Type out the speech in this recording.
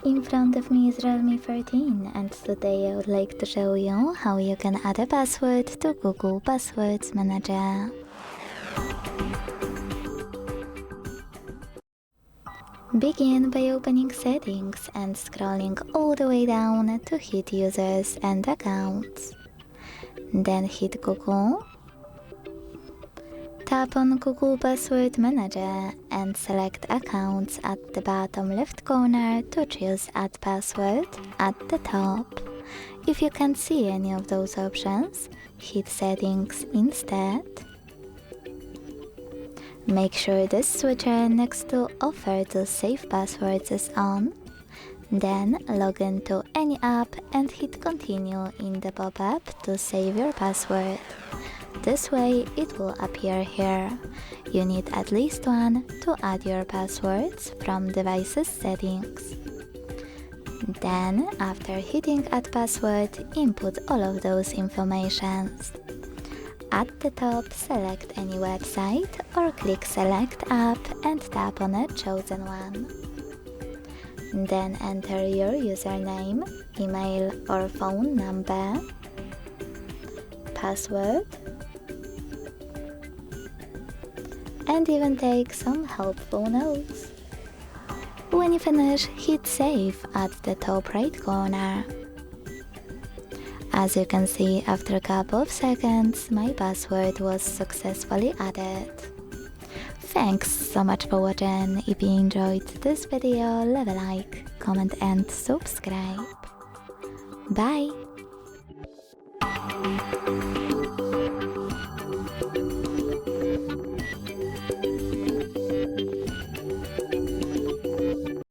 In front of me is REALME 13 and today I would like to show you how you can add a password to Google Passwords Manager. Begin by opening Settings and scrolling all the way down to hit Users and Accounts. Then hit Google. Tap on Google Password Manager and select Accounts at the bottom left corner to choose Add Password at the top. If you can't see any of those options, hit Settings instead. Make sure the switcher next to Offer to Save Passwords is on. Then log into any app and hit Continue in the pop-up to save your password. This way it will appear here. You need at least one to add your passwords from Devices Settings. Then, after hitting Add Password, input all of those informations. At the top, select any website or click Select App and tap on a chosen one. Then enter your username, email or phone number, password, and even take some helpful notes. When you finish, hit Save at the top right corner. As you can see, after a couple of seconds, my password was successfully added. Thanks so much for watching. If you enjoyed this video, leave a like, comment and subscribe. Bye!